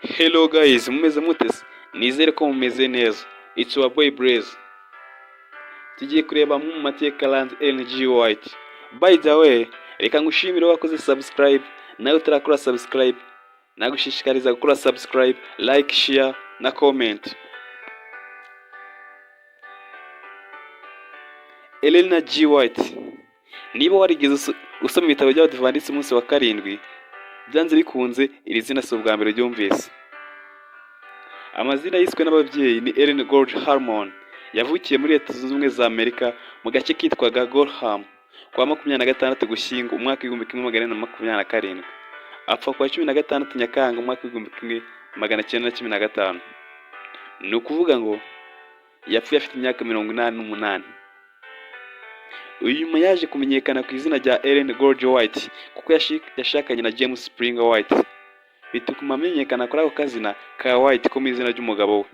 Hello guys, mumeze mutese? Nizere ko mumeze neza. It's your boy Blaise. Tugiye kureba mu mateka Land NG White. By the way, reka ngushimire wakoze subscribe, nawe utarakora subscribe. Nagushishikariza gukora subscribe, like, share na comment. Elena G. White. Niba warigeze usoma ibitabo bya Badivantiste umunsi wa karindwi, byanze bikunze iri zina si ubwa mbere ryumvise. Amazina yiswe n'ababyeyi ni Ellen George Harmon. Yavukiye muri Leta Zunze Ubumwe za Amerika mu gace kitwaga Gorham kwa 26 Gushyingo umwaka w'1927. Apfa kwa 16 Nyakanga umwaka w'1915. Ni ukuvuga ngo yapfuye afite imyaka 88. Uyu yaje kumenyekana ku izina rya Ellen George White kuko yashakanye na James Springer White. Bituma amenyekana kuri ako kazina ka White ko mu izina ry'umugabo we.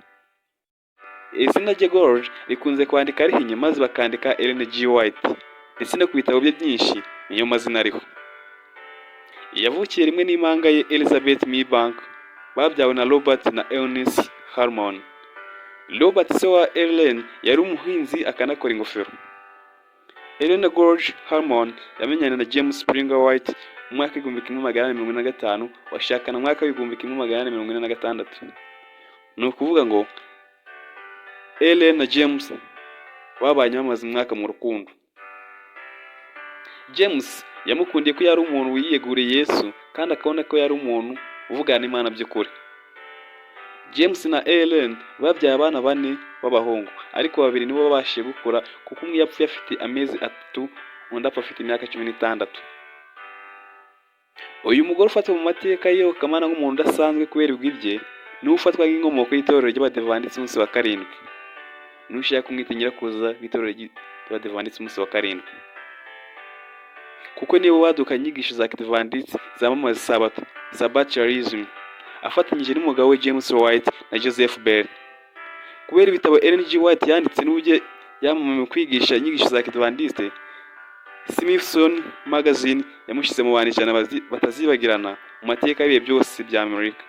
Izina rye George rikunze kwandika rihinnye maze bakandika Ellen G. White, ndetse no ku bitabo bye byinshi niyo mazina ariho. Yavukiye rimwe n'impanga ye Elizabeth Milbank, babyawe na Robert na Eunice Harmon. Robert se wa Ellen yari umuhinzi akanakora ingofero. Ellen George Harmon yamenyanye na James Springer White mu mwaka w'1945, washakana mu mwaka w'1946. Ni ukuvuga ngo Ellen na James babanye bamaze umwaka mu rukundo. James yamukundiye ko yari umuntu wiyeguriye Yesu kandi akabona ko yari umuntu uvugana n'Imana by'ukuri. James na Ellen babyaye abana 4 b'abahungu, ariko 2 nibo babashije gukura kuko umwe yapfuye afite amezi 3, undi apfa afite imyaka 16. Uyu mugore ufatwa mu mateka yo kamana nk'umuntu udasanzwe kubera ibye, ni ufatwa nk'inkomoko y'itorero ry'Abadivantiste umunsi wa karindwi. Nushaka kumwita Nyirakuruza w'itorero ry'Abadivantiste umunsi wa karindwi, kuko nibo badukanye inyigisho za Badivantiste zamamaza Sabato, Sabbatism, afatanyije n'umugabo we James White na Joseph Bell. Kubera ibitabo Ellen G. White yanditse n'ubuje yamamaye mu kwigisha inyigisho za Badivantiste, Smithson Magazine yamushyize mu bantu 100 batazibagirana mu mateka y'ibihe byose bya Amerika.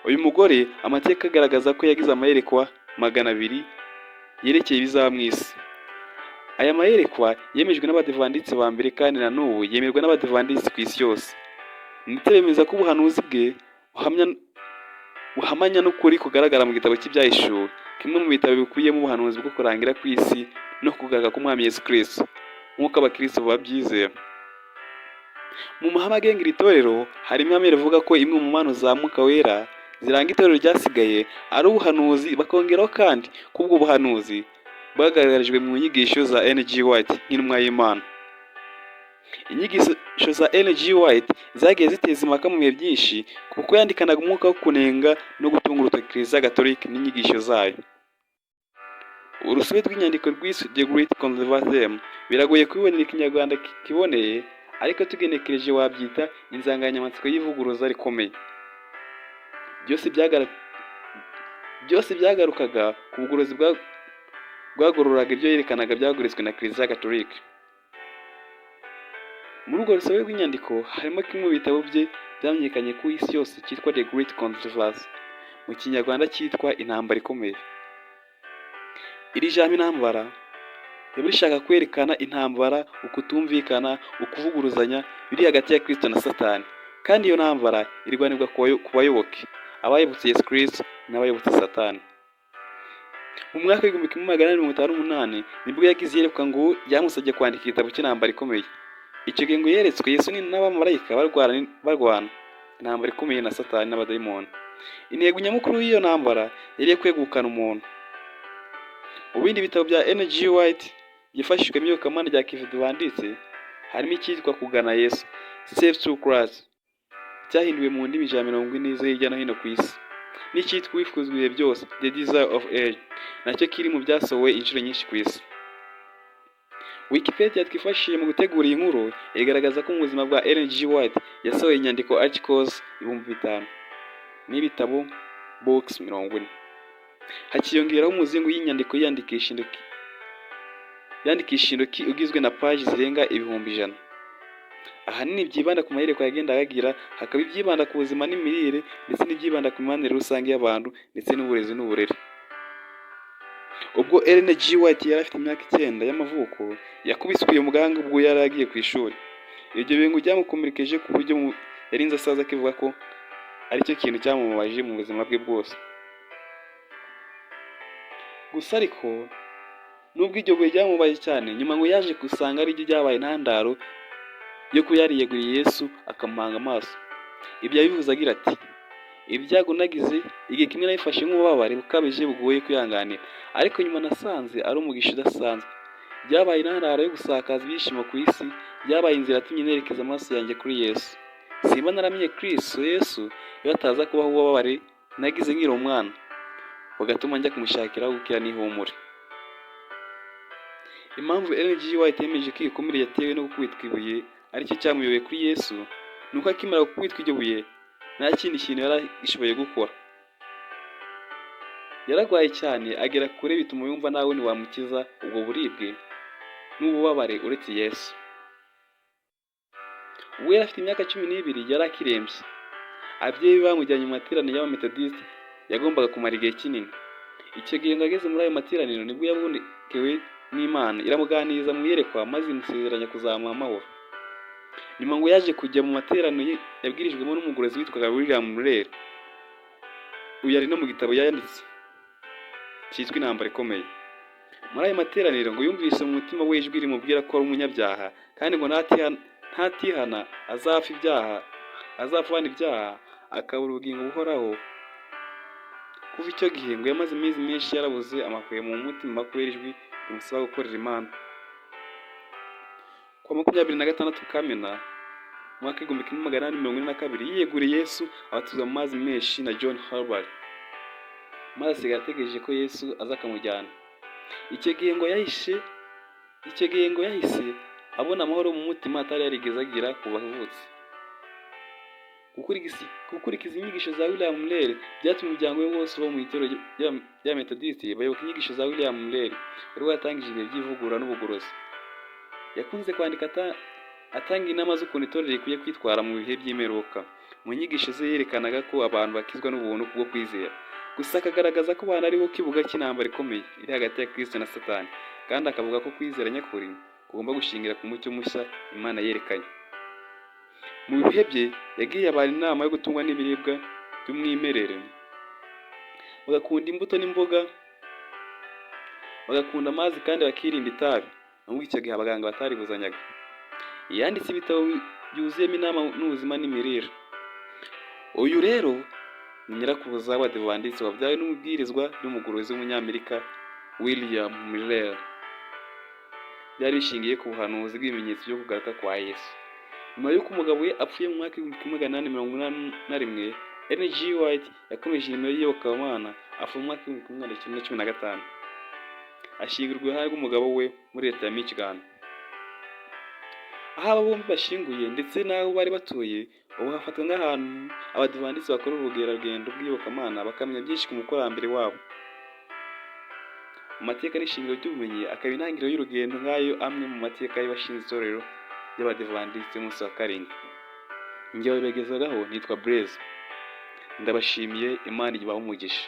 Uyu mugore amateka agaragaza ko yagize amayerekwa 200 yerekeye ibizaba mu isi. Aya mayerekwa yemejwe n'Abadivantiste ba mbere kandi na n'ubu yemerwa n'Abadivantiste ku isi yose. Nitebemeza ko ubuhanuzi bwe buhamanya n'ukuri kugaragara mu gitabo cy'Ibyahishuwe, kimwe mu bitabo bikubiyemo ubuhanuzi bwo kurangira ku isi no kugaruka k'Umwami Yesu Kristo, nk'uko abakristo babyizera. Mu mahame agenga iri torero harimo ihame rivuga ko imwe mu mpano za Mwuka Wera ziranga itorero ryasigaye ari ubuhanuzi, bakongeraho kandi kubwo buhanuzi bwagaragarijwe mu nyigisho za NG White nk'intumwa y'Imana. Inyigisho za NG White zagiye ziteza impaka mu bihe byinshi kuko yandikanaga umwuka wo kunenga no gutunga urutoki Kiliziya Gatolika n'inyigisho zayo. Urusobe rw'inyandiko rw'isi The Great Controversy biragoye kubibonera ikinyarwanda kiboneye, ariko tugenekereje wabyita insanganyamatsiko y'ivuguruza rikomeye. Byose byagarukaga ku buguruzi bwagororaga ibyo yerekanaga byaguritswe na Kiliziya Gatolika. Muri urwo rusobe rw'inyandiko harimo kimwe mu bitabo bye byamenyekanye ku isi yose cyitwa The Great Controversy, mu kinyarwanda cyitwa Intambara Ikomeye. Iri jambo intambara riba rishaka kwerekana intambara, ukutumvikana, ukuvuguruzanya biri hagati ya Kristo na Satani, kandi iyo ntambara irwanirwa ku bayoboke, abayobotse Yesu Kristo n'abayobotse Satani. Mu mwaka w'1958 nibwo yagize iyerekwa ngo yamusabye kwandika igitabo cy'Intambara Ikomeye. Icyo gihe ngo yeretswe Yesu n'abamarayika barwana intambara ikomeye na Satani n'abadayimoni. Intego nyamukuru y'iyo ntambara yari kwegukana umuntu. Mu bindi bitabo bya NG White byifashishwa mu iyobokamana rya Badivantiste harimo icyitwa Kugana Yesu, Safe to Christ, cyahinduwe mu ndimi 40 zo hirya no hino ku isi, n'icyitwa Uwifuzwa ibihe byose, The Desire of Age, nacyo kiri mu byasohowe inshuro nyinshi ku isi. Wikipedia twifashishije mu gutegura iyi nkuru igaragaza ko mu buzima bwa Ellen G. White yasohoye inyandiko articles 5,000 n'ibitabo books 40. Hakiyongeraho umuzingo y'inyandiko yandikisha intoki ugizwe na paji zirenga 100,000. ahanini byibanda ku mahereko yagendaga agira, hakaba ibyibanda ku buzima n'imirire ndetse n'ibyibanda ku mibanire rusange y'abantu ndetse n'uburezi n'uburere. Ubwo Ellen G. White yari afite imyaka 9 y'amavuko, yakubiswe mu gahanga ubwo yari agiye ku ishuri. Ibyo bintu byamukomerekeje ku buryo yarinze asaza akivuga ko aricyo kintu cyamubabaje mu buzima bwe bwose. Gusa ariko nubwo iryo buye ryamubaye cyane, nyuma ngo yaje gusanga ari ryo ryabaye intandaro yo kuba yariyeguriye Yesu akamuhanga amaso. Ibyo yabivuze agira ati, ibyago nagize igihe kimwe nabifashe nk'ububabare bukabije bugoye kwihanganira, ariko nyuma nasanze ari umugisha udasanzwe. Byabaye intandaro yo gusakaza ibyishimo ku isi, byabaye inzira yatumye nerekeza amaso yanjye kuri Yesu. Simba naramenye Kristo Yesu iyo ataza kubaho ububabare nagize nkiri umwana, bugatuma njya kumushakira aho gukira n'ihumure. Impamvu Ellen G. White yemeje ko igikomere yatewe no gukubitwa ibuye aricyo cyamuyobeye kuri Yesu, nuko akimara gukubitwa iryo buye nta kindi kintu yari ashoboye gukora. Yararwaye cyane agera kure bituma yumva nawe ntiwamukiza ubwo buribwe n'ububabare uretse Yesu. Ubwo yari afite imyaka 12 yari akirembye. Ababyeyi bamujyanye mu materaniro y'Abametodiste yagombaga kumara igihe kinini. Icyo gihe ngo ageze muri ayo materaniro nibwo yabonekewe n'Imana iramuganiriza mu iyerekwa maze imusezeranya kuzamuha amahoro. Nyuma ngo yaje kujya mu materaniro yabwirijwemo n'umugorozi witwaga William Murray. Uyu ari no mu gitabo yanditse cyitwa Intambara Ikomeye. Muri ayo materaniro ngo yumvise mu mutima we ijwi rimubwira ko ari umunyabyaha kandi ngo ntatihana azapfana ibyaha akabura ubugingo buhoraho. Kuva icyo gihe ngo yamaze iminsi menshi yarabuze amahwemo mu mutima kubera ijwi rimusaba gukorera Imana. Ku wa 26 Kamena mwaka 1842 yiyeguriye Yesu abatuza mu mazi menshi na John Harvard, maze asigaye ategereje ko Yesu aza akamujyana. Icyo gihe ngo yahise abona amahoro mu mutima atari yarigeze agira kuva avutse. Gukurikiza inyigisho za William Murray byatumye umuryango we wose uba mu itorero ry'Abametodiste bayoboka inyigisho za William Murray wari watangije ibihe by'ivugurura n'ubugorozi. Yakunze kwandika atanga inama z'ukuntu itorero rikwiye kwitwara mu bihe by'imperuka. Mu nyigisho ze yerekanaga ko abantu bakizwa n'ubuntu kubwo kwizera, gusa akagaragaza ko abantu ari bo kibuga cy'intambara ikomeye iri hagati ya Kristo na Satani, kandi akavuga ko kwizera nyakuri kugomba gushingira ku mucyo mushya Imana yerekanye. Mu bihe bye yagiye abantu inama yo gutungwa n'ibiribwa by'umwimerere, bagakunda imbuto n'imboga, bagakunda amazi kandi bakirinda itabi. Nubwo icyo gihe abaganga bataribuzanyaga. Yanditse ibitabo byuzuyemo inama n'ubuzima n'imirire. Uyu rero ni Nyirakuruza wa Badivantiste wabyawe n'umubwirizwa n'umugorozi w'umunyamerika William Murray. Byari bishingiye ku buhanuzi bw'ibimenyetso byo kugaruka kwa Yesu. Nyuma y'uko umugabo we apfuye mu mwaka 1881, Ellen G. White yakomeje imirimo y'iyobokamana apfa mu mwaka 1915. Ashyingurwa iruhande rw'umugabo we muri leta ya Michigan. Aho aba bombi bashyinguye ndetse n'aho bari batuye ubu hafatwa nk'ahantu Abadivantiste bakora ubugerarugendo bw'iyobokamana bakamenya byinshi ku mukurambere wabo. Amateka n'ishingiro ry'ubumenyi akaba intangiriro y'urugendo nk'ayo amwe mu mateka y'abashinze itorero ry'Abadivantiste umunsi wa karindwi. Njye wabigezagaho nitwa Blaise. Ndabashimiye, Imana ibahe umugisha.